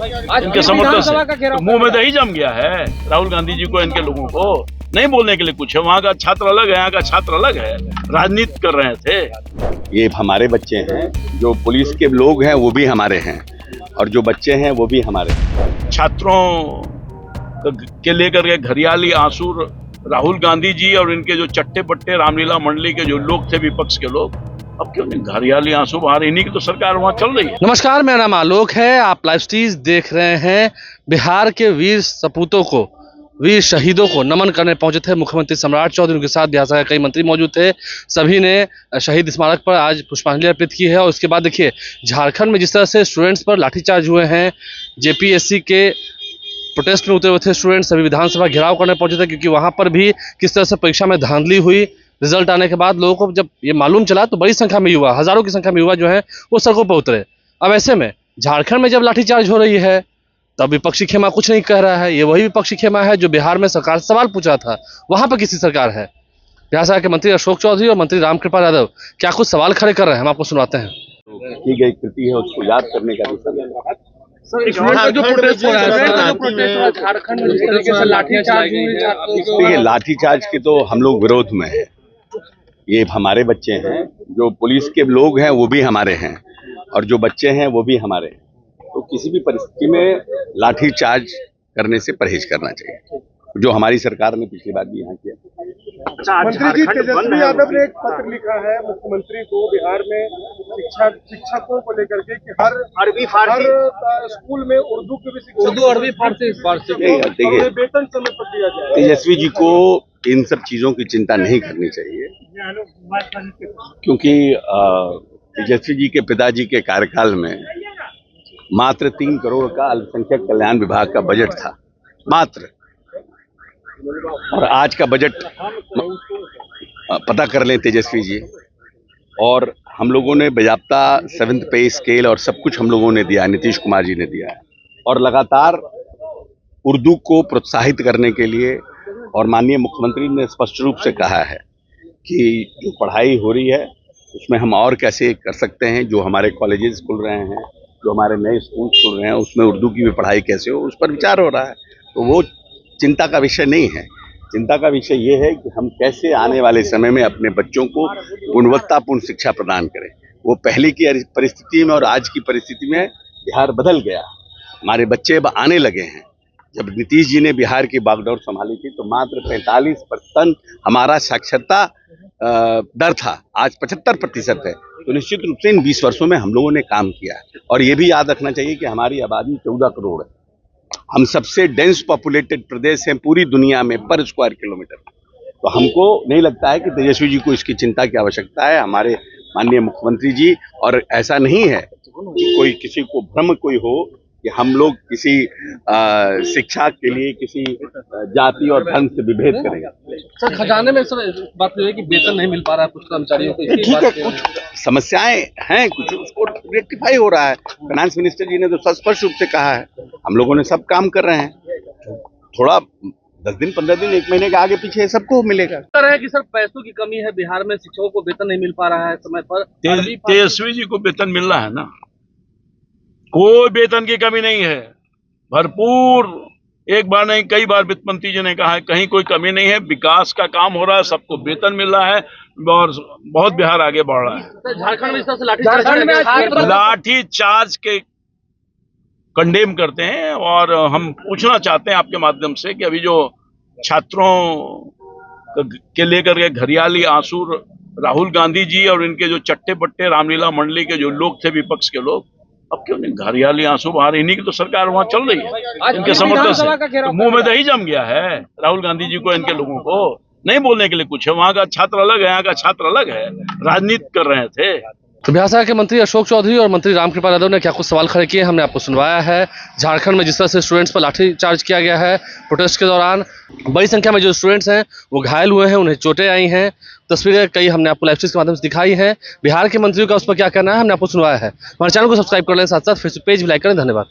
इनके समर्थन से तो मुंह में दही जम गया है राहुल गांधी जी को, इनके लोगों को नहीं बोलने के लिए कुछ है। वहाँ का छात्र अलग है, यहाँ का छात्र अलग है, राजनीति कर रहे थे। ये हमारे बच्चे हैं, जो पुलिस के लोग हैं वो भी हमारे हैं, और जो बच्चे हैं वो भी हमारे हैं। छात्रों के लेकर के घरियाली आंसू राहुल गांधी जी और इनके जो चट्टे पट्टे रामलीला मंडली के जो लोग थे, विपक्ष के लोग, अब क्यों नहीं घरियाली आंसू बाहर, इन्हीं की तो सरकार वहां चल रही है। नमस्कार, मेरा नाम आलोक है। आप लाइव स्ट्रीज देख रहे हैं। बिहार के वीर सपूतों को, वीर शहीदों को नमन करने पहुंचे थे मुख्यमंत्री सम्राट चौधरी। उनके साथ बिहार के कई मंत्री मौजूद थे। सभी ने शहीद स्मारक पर आज पुष्पांजलि अर्पित की है। और उसके बाद देखिए, झारखंड में जिस तरह से स्टूडेंट्स पर लाठीचार्ज हुए हैं, जेपीएससी के प्रोटेस्ट में उतरे हुए थे स्टूडेंट्स, सभी विधानसभा घेराव करने पहुंचे थे, क्योंकि वहां पर भी किस तरह से परीक्षा में धांधली हुई। रिजल्ट आने के बाद लोगों को जब ये मालूम चला तो बड़ी संख्या में युवा, हजारों की संख्या में युवा जो है वो सड़कों पर उतरे। अब ऐसे में झारखंड में जब लाठीचार्ज हो रही है तब विपक्षी खेमा कुछ नहीं कह रहा है। ये वही विपक्षी खेमा है जो बिहार में सरकार से सवाल पूछा था, वहां पर किसी सरकार है। बिहार सरकार के मंत्री अशोक चौधरी और मंत्री रामकृपाल यादव क्या कुछ सवाल खड़े कर रहे हैं, हम आपको सुनाते हैं। की गई कृति है उसको याद करने का विषय। देखिए, लाठीचार्ज के तो हम लोग विरोध में है। ये हमारे बच्चे हैं, जो पुलिस के लोग हैं वो भी हमारे हैं, और जो बच्चे हैं वो भी हमारे हैं। तो किसी भी परिस्थिति में लाठीचार्ज करने से परहेज करना चाहिए, जो हमारी सरकार ने पिछली बार भी यहाँ किया। मंत्री जी, तेजस्वी यादव ने एक पत्र लिखा है मुख्यमंत्री को बिहार में शिक्षकों को लेकर के कि हर स्कूल में उर्दू की भी शिक्षा, उर्दू अरबी फारसी देखिए, वेतन समय पर दिया जाए। तेजस्वी जी को इन सब चीजों की चिंता नहीं करनी चाहिए, क्योंकि तेजस्वी जी के पिताजी के कार्यकाल में मात्र 3 करोड़ का अल्पसंख्यक कल्याण विभाग का बजट था, मात्र। और आज का बजट पता कर लें तेजस्वी जी, और हम लोगों ने बाज़ाब्ता 7th पे स्केल और सब कुछ हम लोगों ने दिया, नीतीश कुमार जी ने दिया है। और लगातार उर्दू को प्रोत्साहित करने के लिए, और माननीय मुख्यमंत्री ने स्पष्ट रूप से कहा है कि जो पढ़ाई हो रही है उसमें हम और कैसे कर सकते हैं। जो हमारे कॉलेजेस खुल रहे हैं, जो हमारे नए स्कूल खुल रहे हैं, उसमें उर्दू की भी पढ़ाई कैसे हो, उस पर विचार हो रहा है। तो वो चिंता का विषय नहीं है। चिंता का विषय ये है कि हम कैसे आने वाले समय में अपने बच्चों को गुणवत्तापूर्ण शिक्षा प्रदान करें। वो पहले की परिस्थिति में और आज की परिस्थिति में बिहार बदल गया। हमारे बच्चे अब आने लगे हैं। जब नीतीश जी ने बिहार की बागडोर संभाली थी तो मात्र 45% हमारा साक्षरता दर था, आज 75% है। तो निश्चित रूप से इन 20 वर्षों में हम लोगों ने काम किया है। और ये भी याद रखना चाहिए कि हमारी आबादी 14 करोड़ है। हम सबसे डेंस पॉपुलेटेड प्रदेश हैं पूरी दुनिया में पर स्क्वायर किलोमीटर। तो हमको नहीं लगता है कि तेजस्वी जी को इसकी चिंता की आवश्यकता है, हमारे माननीय मुख्यमंत्री जी। और ऐसा नहीं है कि कोई किसी को भ्रम कोई हो कि हम लोग किसी शिक्षा के लिए किसी जाति और धर्म से विभेद करेंगे। सर, खजाने में सर बात है कि वेतन नहीं मिल पा रहा है कुछ कर्मचारियों को। ठीक है, कुछ समस्याएं हैं, कुछ उसको रेक्टिफाई हो रहा है। फाइनेंस मिनिस्टर जी ने तो स्पष्ट रूप से कहा है, हम लोगों ने सब काम कर रहे हैं। थोड़ा 10 दिन 15 दिन 1 महीने के आगे पीछे सबको मिलेगा। कह रहे हैं कि सर पैसों की कमी है बिहार में, शिक्षकों को वेतन नहीं मिल पा रहा है समय पर। तेजस्वी जी को वेतन मिल रहा है ना, कोई वेतन की कमी नहीं है, भरपूर। एक बार नहीं, कई बार वित्त मंत्री जी ने कहा है कहीं कोई कमी नहीं है, विकास का काम हो रहा है, सबको वेतन मिल रहा है और बहुत बिहार आगे बढ़ रहा है। झारखंड में इस तरह से लाठी चार्ज के कंडेम करते हैं। और हम पूछना चाहते हैं आपके माध्यम से कि अभी जो छात्रों के लेकर के घरियाली आंसू राहुल गांधी जी और इनके जो चट्टे पट्टे रामलीला मंडली के जो लोग थे, विपक्ष के लोग, अब क्यों नहीं घरियाली आंसू बाहर, इन्हीं की तो सरकार वहां चल रही है। इनके समर्थन से तो मुंह में दही जम गया है राहुल गांधी जी को, इनके लोगों को नहीं बोलने के लिए कुछ है। वहां का छात्र अलग है, यहाँ का छात्र अलग है, राजनीति कर रहे थे। तो बिहार सरकार के मंत्री अशोक चौधरी और मंत्री रामकृपाल यादव ने क्या कुछ सवाल खड़े किए, हमने आपको सुनवाया है। झारखंड में जिस तरह से स्टूडेंट्स पर लाठीचार्ज किया गया है, प्रोटेस्ट के दौरान बड़ी संख्या में जो स्टूडेंट्स हैं वो घायल हुए हैं, उन्हें चोटें आई हैं। तस्वीरें कई हमने आपको लाइव स्ट्रीम के माध्यम से दिखाई हैं। बिहार के मंत्रियों का उस पर क्या कहना है हमने आपको सुनवाया है। हमारे चैनल को सब्सक्राइब कर लें, साथ साथ फेसबुक पेज भी लाइक करें। धन्यवाद।